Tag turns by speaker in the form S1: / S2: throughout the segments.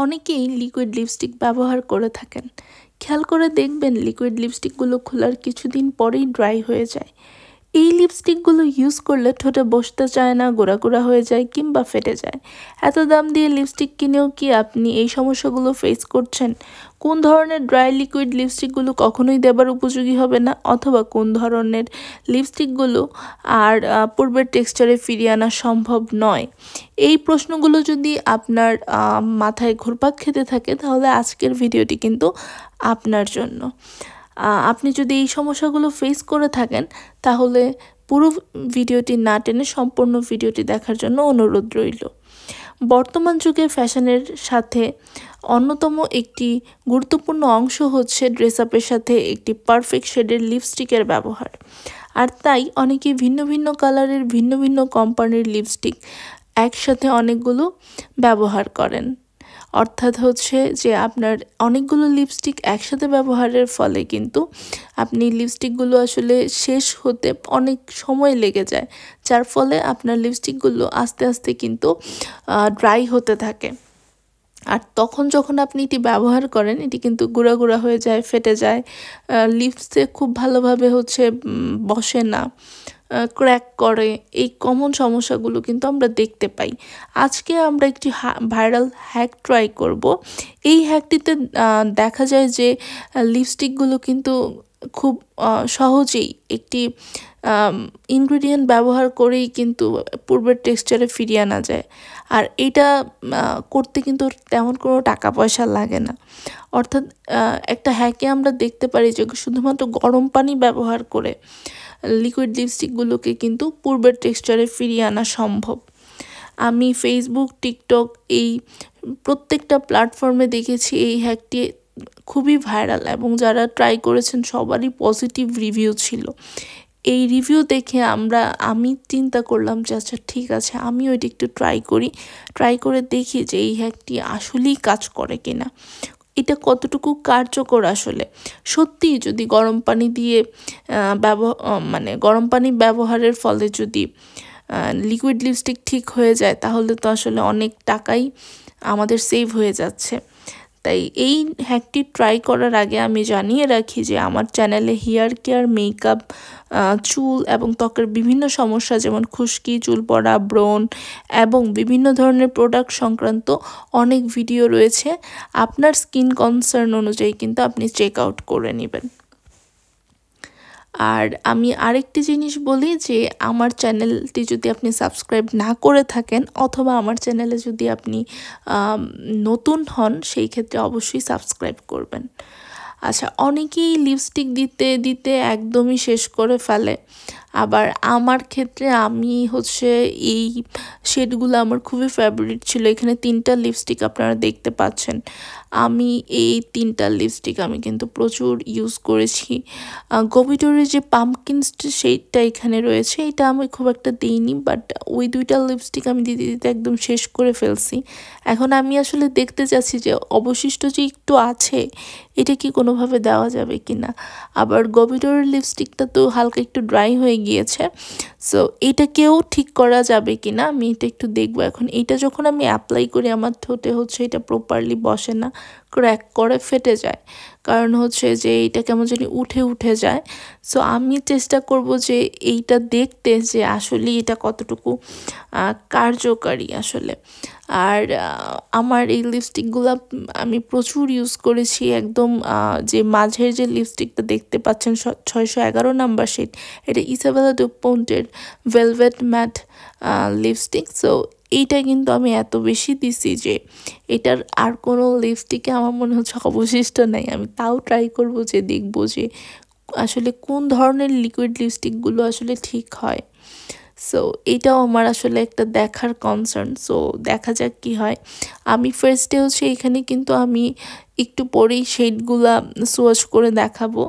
S1: অনেকেই liquid lipstick ব্যবহার করে থাকেন। খেয়াল করে দেখবেন লিকুইড লিপস্টিকগুলো খোলার কিছুদিন পরেই ড্রাই হয়ে যায়। এই লিপস্টিকগুলো ইউজ করলে ঠোঁটে বসতে চায় না, গোড়া গোড়া হয়ে যায় কিংবা ফেটে যায়। এত দাম দিয়ে লিপস্টিক কিনেও কি আপনি এই সমস্যাগুলো ফেস করছেন? কোন ধরনের ড্রাই লিকুইড লিপস্টিকগুলো কখনোই দেবার উপযোগী হবে না, অথবা কোন ধরনের লিপস্টিকগুলো আর পূর্বের টেক্সচারে ফিরিয়ে আনা সম্ভব নয়? এই প্রশ্নগুলো যদি আপনার মাথায় ঘুরপাক খেতে থাকে, তাহলে আজকের ভিডিওটি কিন্তু আপনার জন্য। আপনি যদি এই সমস্যাগুলো ফেস করে থাকেন, তাহলে পুরো ভিডিওটি না টেনে সম্পূর্ণ ভিডিওটি দেখার জন্য অনুরোধ রইল। বর্তমান যুগে ফ্যাশনের সাথে অন্যতম একটি গুরুত্বপূর্ণ অংশ হচ্ছে ড্রেস আপের সাথে একটি পারফেক্ট শেডের লিপস্টিকের ব্যবহার। আর তাই অনেকে ভিন্ন ভিন্ন কালারের ভিন্ন ভিন্ন কোম্পানির লিপস্টিক একসাথে অনেকগুলো ব্যবহার করেন। অর্থাৎ হচ্ছে যে আপনার অনেকগুলো লিপস্টিক একসাথে ব্যবহারের ফলে কিন্তু আপনি লিপস্টিকগুলো আসলে শেষ হতে অনেক সময় লেগে যায়, যার ফলে আপনার লিপস্টিকগুলো আস্তে আস্তে কিন্তু ড্রাই হতে থাকে। আর তখন যখন আপনি এটি ব্যবহার করেন, এটি কিন্তু গুঁড়া গুঁড়া হয়ে যায়, ফেটে যায়, লিপসে খুব ভালোভাবে হচ্ছে বসে না, ক্র্যাক করে। এই কমন সমস্যাগুলো কিন্তু আমরা দেখতে পাই। আজকে আমরা একটি ভাইরাল হ্যাক ট্রাই করব। এই হ্যাকটিতে দেখা যায় যে লিপস্টিকগুলো কিন্তু খুব সহজেই একটি ইনগ্রিডিয়েন্ট ব্যবহার করেই কিন্তু পূর্বের টেক্সচারে ফিরিয়ে আনা যায়। আর এটা করতে কিন্তু তেমন কোনো টাকা পয়সা লাগে না। অর্থাৎ একটা হ্যাকে আমরা দেখতে পারি যে শুধুমাত্র গরম পানি ব্যবহার করে লিকুইড লিপস্টিকগুলোকে কিন্তু পূর্বের টেক্সচারে ফিরিয়ে আনা সম্ভব। আমি ফেসবুক, টিকটক এই প্রত্যেকটা প্ল্যাটফর্মে দেখেছি এই হ্যাকটি খুবই ভাইরাল, এবং যারা ট্রাই করেছেন সবারই পজিটিভ রিভিউ ছিল। এই রিভিউ দেখে আমি চিন্তা করলাম যে আচ্ছা ঠিক আছে, আমিও এটি একটু ট্রাই করে দেখি যে এই হ্যাকটি আসলেই কাজ করে কিনা, এটা কতটুকু কার্যকর আসলে। সত্যি যদি গরম পানি দিয়ে গরম পানি ব্যবহারের ফলে যদি লিকুইড লিপস্টিক ঠিক হয়ে যায়, তাহলে তো আসলে অনেক টাকাই আমাদের সেভ হয়ে যাচ্ছে। তাই এই হ্যাকটি ট্রাই করার আগে আমি জানিয়ে রাখি যে আমার চ্যানেলে হেয়ার কেয়ার, মেকআপ, চুল এবং ত্বকের বিভিন্ন সমস্যা যেমন খুশকি, চুল পড়া, ব্রণ এবং বিভিন্ন ধরনের প্রোডাক্ট সংক্রান্ত অনেক ভিডিও রয়েছে। আপনার স্কিন কনসার্ন অনুযায়ী কিন্তু আপনি চেক আউট করে নেবেন। আর আমি আরেকটি জিনিস বলি যে আমার চ্যানেলটি যদি আপনি সাবস্ক্রাইব না করে থাকেন, অথবা আমার চ্যানেলে যদি আপনি নতুন হন, সেই ক্ষেত্রে অবশ্যই সাবস্ক্রাইব করবেন। আচ্ছা, অনেকেই লিপস্টিক দিতে দিতে একদমই শেষ করে ফেলে। আবার আমার ক্ষেত্রে আমি হচ্ছে এই শেডগুলো আমার খুবই ফেভারিট ছিল। এখানে 3টা লিপস্টিক আপনারা দেখতে পাচ্ছেন। আমি এই 3টা লিপস্টিক আমি কিন্তু প্রচুর ইউজ করেছি। গোবিটোরের যে পাম্পকিন শেডটা এখানে রয়েছে, এটা আমি খুব একটা দিইনি, বাট ওই 2টা লিপস্টিক আমি দিতে দিতে একদম শেষ করে ফেলছি। এখন আমি আসলে দেখতে চাচ্ছি যে অবশিষ্ট যে একটু আছে, এটা কি কোনোভাবে দেওয়া যাবে কি না। আবার গোবিটোরের লিপস্টিকটা তো হালকা একটু ড্রাই হয়ে গিয়েছে, সো এটাকেও ঠিক করা যাবে কি না আমি এটা একটু দেখবো। এখন এটা যখন আমি অ্যাপ্লাই করি, আমার ঠোঁটে হচ্ছে এটা প্রপারলি বসে না, ক্র্যাক করে ফেটে যায়। কারণ হচ্ছে যে এইটা কেমন জানি উঠে উঠে যায়। সো আমি চেষ্টা করব যে এইটা দেখতে যে আসলে এটা কতটুকু কার্যকারী আসলে। আর আমার এই লিপস্টিকগুলো আমি প্রচুর ইউজ করেছি। একদম যে মাঝের যে লিপস্টিকটা দেখতে পাচ্ছেন 611 নাম্বার শেড, এটা ইসাবেলা ডুপন্টের ভেলভেট ম্যাট লিপস্টিক। সো এইটা কিন্তু আমি এত বেশি দিছি যে এটার আর কোনো লিপস্টিকে আমার মনে হচ্ছে অবশিষ্ট নেই। আমি তাও ট্রাই করব যে দেখবো যে আসলে কোন ধরনের লিকুইড লিপস্টিকগুলো আসলে ঠিক হয়। সো এটাও আমার আসলে একটা দেখার কনসার্ন। সো দেখা যাক কি হয়। আমি ফার্স্টে হচ্ছে এখানে কিন্তু আমি একটু পরেই শেডগুলা সোয়াচ করে দেখাবো।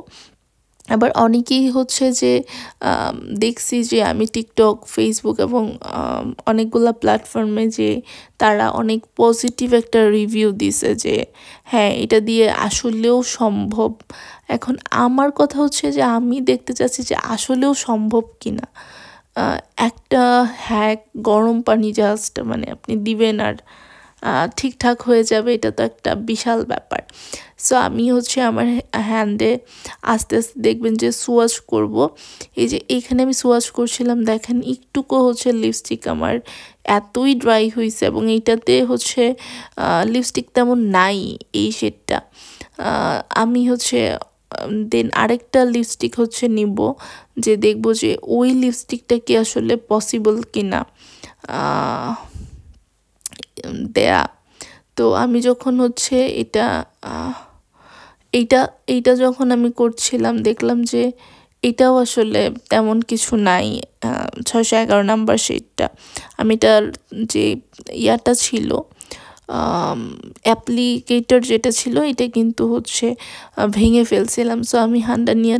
S1: আবার অনেকেই হচ্ছে যে দেখছি যে আমি টিকটক, ফেসবুক এবং অনেকগুলা প্ল্যাটফর্মে যে তারা অনেক পজিটিভ একটা রিভিউ দিছে যে হ্যাঁ, এটা দিয়ে আসলেও সম্ভব। এখন আমার কথা হচ্ছে যে আমি দেখতে চাচ্ছি যে আসলেও সম্ভব কিনা। একটা হ্যাক, গরম পানি জাস্ট আপনি দিবেন, আর ঠিকঠাক হয়ে যাবে, এটা তো একটা বিশাল ব্যাপার। সো আমি হচ্ছে আমার হ্যান্ডে আস্তে আস্তে দেখবেন যে সোয়াচ করব। এই যে এইখানে আমি সোয়াচ করছিলাম, দেখেন একটুকু হচ্ছে লিপস্টিক আমার এতই ড্রাই হয়েছে, এবং এইটাতে হচ্ছে লিপস্টিক তেমন নাই এই শেডটা। আমি হচ্ছে দেন আরেকটা লিপস্টিক হচ্ছে নিব, যে দেখব যে ওই লিপস্টিকটা কি আসলে পসিবল কিনা দেয়া। তো আমি যখন হচ্ছে এইটা এইটা যখন আমি করছিলাম, দেখলাম যে এটাও আসলে তেমন কিছু নাই, 611 নাম্বার শেডটা। আমি এটার যে ইয়াটা ছিল, অ্যাপ্লিকেটর যেটা ছিল, এটা কিন্তু হচ্ছে ভেঙে ফেলছিলাম। সো আমি হান্ডা নিয়ে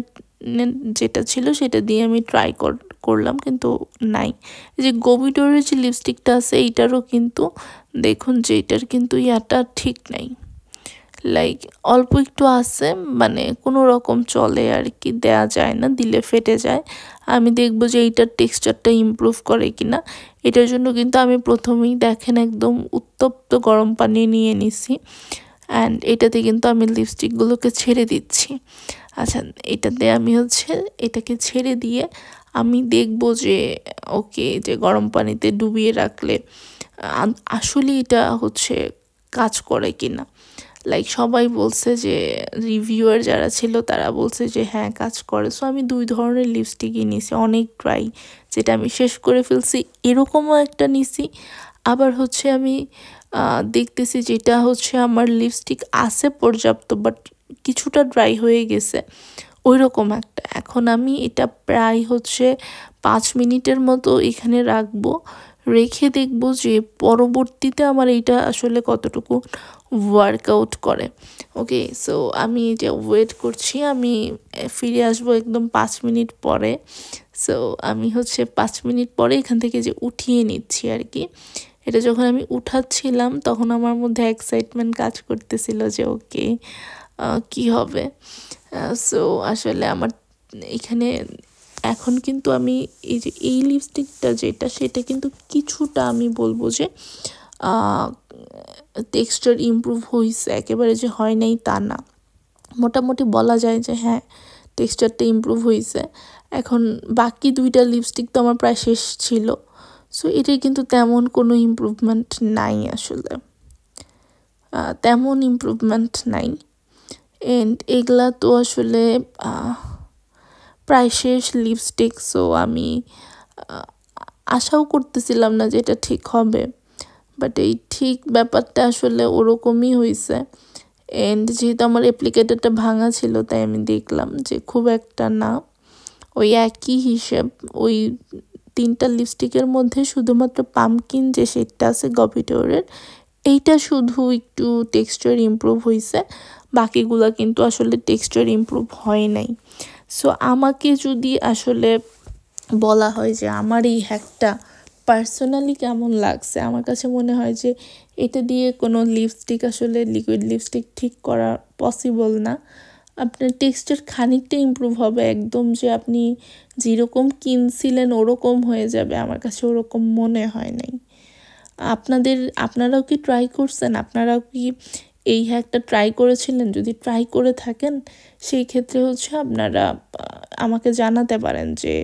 S1: যেটা ছিল সেটা দিয়ে আমি ট্রাই করলাম, কিন্তু নাই। এই যে গোবিডোরের যে লিপস্টিকটা আছে, এইটারও কিন্তু দেখুন যে এটার কিন্তু ইয়াটা ঠিক নাই, লাইক অল্প একটু আছে, মানে কোনো রকম চলে আর কি, দেয়া যায় না, দিলে ফেটে যায়। আমি দেখবো যে এইটার টেক্সচারটা ইমপ্রুভ করে কিনা। এটার জন্য কিন্তু আমি প্রথমেই দেখেন একদম উত্তপ্ত গরম পানি নিয়ে নিছি, অ্যান্ড এটাতে কিন্তু আমি লিপস্টিকগুলোকে ছেড়ে দিচ্ছি। আচ্ছা, এটাতে আমি হচ্ছে এটাকে ছেড়ে দিয়ে আমি দেখব যে ওকে, যে গরম পানিতে ডুবিয়ে রাখলে আসলে এটা হচ্ছে কাজ করে কিনা। লাইক সবাই বলছে, যে রিভিউয়ার যারা ছিল তারা বলছে যে হ্যাঁ কাজ করে। সো আমি 2 ধরনের লিপস্টিকই নিছি, অনেক ড্রাই যেটা আমি শেষ করে ফেলছি এরকমও একটা নিছি, আবার হচ্ছে আমি দেখতেছি যেটা হচ্ছে আমার লিপস্টিক আছে পর্যাপ্ত বাট কিছুটা ড্রাই হয়ে গেছে, ওই রকম একটা। এখন আমি এটা প্রায় হচ্ছে 5 মিনিটের মতো এখানে রাখবো, রেখে দেখব যে পরবর্তীতে আমার এইটা আসলে কতটুকু ওয়ার্কআউট করে। ওকে, সো আমি যে ওয়েট করছি, আমি ফিরে আসবো একদম 5 মিনিট পরে। সো আমি হচ্ছে 5 মিনিট পরে এখান থেকে যে উঠিয়ে নিচ্ছি আর কি। এটা যখন আমি উঠাচ্ছিলাম তখন আমার মধ্যে এক্সাইটমেন্ট কাজ করতেছিল যে ওকে কি হবে। সো আসলে আমার এখানে এখন কিন্তু আমি এই যে এই লিপস্টিকটা যেটা, সেটা কিন্তু কিছুটা আমি বলবো যে টেক্সচার ইমপ্রুভ হয়েছে, একেবারে যে হয় নাই তা না, মোটামুটি বলা যায় যে হ্যাঁ টেক্সচারটা ইমপ্রুভ হয়েছে। এখন বাকি 2টা লিপস্টিক তো আমার প্রায় শেষ ছিল, সো এটার কিন্তু তেমন কোনো ইমপ্রুভমেন্ট নাই আসলে, তেমন ইমপ্রুভমেন্ট নাই। এন্ড এগুলা তো আসলে প্রায় শেষ লিপস্টিক, সো আমি আশাও করতেছিলাম না যে এটা ঠিক হবে, বাট এই ঠিক ব্যাপারটা আসলে ওরকমই হয়েছে। এন্ড যেহেতু আমার অ্যাপ্লিকেটারটা ভাঙা ছিল, তাই আমি দেখলাম যে খুব একটা না, ওই একই হিসেব। ওই 3টা লিপস্টিকের মধ্যে শুধুমাত্র পামকিন যে শেডটা আছে গবিডোরের, এইটা শুধু একটু টেক্সচার ইমপ্রুভ হয়েছে, বাকিগুলা কিন্তু আসলে টেক্সচার ইমপ্রুভ হয় নাই। সো আমাকে যদি আসলে বলা হয় যে আমার এই হ্যাকটা পার্সোনালি কেমন লাগছে, আমার কাছে মনে হয় যে এটা দিয়ে কোনো লিপস্টিক আসলে লিকুইড লিপস্টিক ঠিক করা পসিবল না। আপনার টেক্সচার খানিকটা ইমপ্রুভ হবে, একদম যে আপনি যেরকম কিনছিলেন ওরকম হয়ে যাবে, আমার কাছে ওরকম মনে হয় নাই। আপনারাও কি ট্রাই করছেন? আপনারাও কি এই হ্যাকটা ট্রাই করেছিলেন? যদি ট্রাই করে থাকেন সেই ক্ষেত্রে হচ্ছে আপনারা আমাকে জানাতে পারেন যে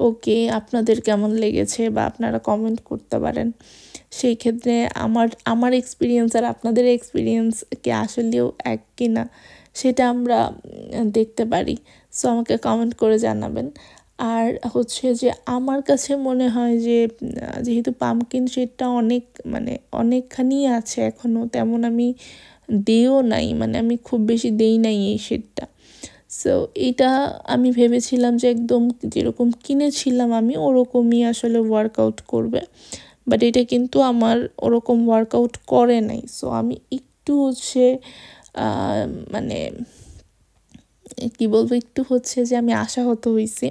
S1: ওকে আপনাদের কেমন লেগেছে, বা আপনারা কমেন্ট করতে পারেন। সেই ক্ষেত্রে আমার এক্সপিরিয়েন্স আর আপনাদের এক্সপিরিয়েন্স কি আসলেও এক কিনা সেটা আমরা দেখতে পারি। সো আমাকে কমেন্ট করে জানাবেন। আর হচ্ছে যে আমার কাছে মনে হয় যে যেহেতু পামকিন শেডটা মানে অনেকখানি আছে এখনও, তেমন আমি দেও নাই, মানে আমি খুব বেশি দেই নাই এই শেডটা। সো এটা আমি ভেবেছিলাম যে একদম যেরকম কিনেছিলাম আমি ওরকমই আসলে ওয়ার্কআউট করবে, বাট এটা কিন্তু আমার ওরকম ওয়ার্কআউট করে নাই। সো আমি একটু হচ্ছে মানে কি বলবো, একটু হচ্ছে যে আমি আশাহত হয়েছি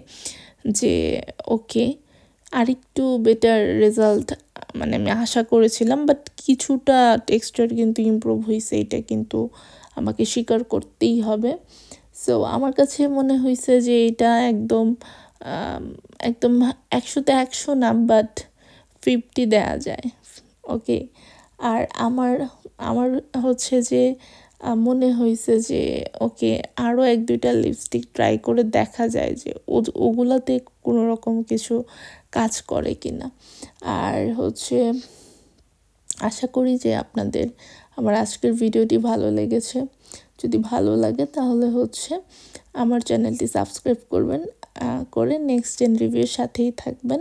S1: যে ওকে আরেকটু বেটার রেজাল্ট মানে আমি আশা করেছিলাম, বাট কিছুটা টেক্সচার কিন্তু ইমপ্রুভ হয়েছে, এটা কিন্তু আমাকে স্বীকার করতেই হবে। সো আমার কাছে মনে হয়েছে যে এটা একদম একদম 100-তে 100 না, বাট 50 দেয়া যায়। ওকে, আর আমার আমার হচ্ছে যে মনে হয়েছে যে ওকে আরও 1-2টা লিপস্টিক ট্রাই করে দেখা যায় যে ওগুলাতে কোনো রকম কিছু কাজ করে কিনা। আর হচ্ছে আশা করি যে আপনাদের আমার আজকের ভিডিওটি ভালো লেগেছে। যদি ভালো লাগে তাহলে হচ্ছে আমার চ্যানেলটি সাবস্ক্রাইব করবেন, করে নেক্সট জেন রিভিউর সাথেই থাকবেন।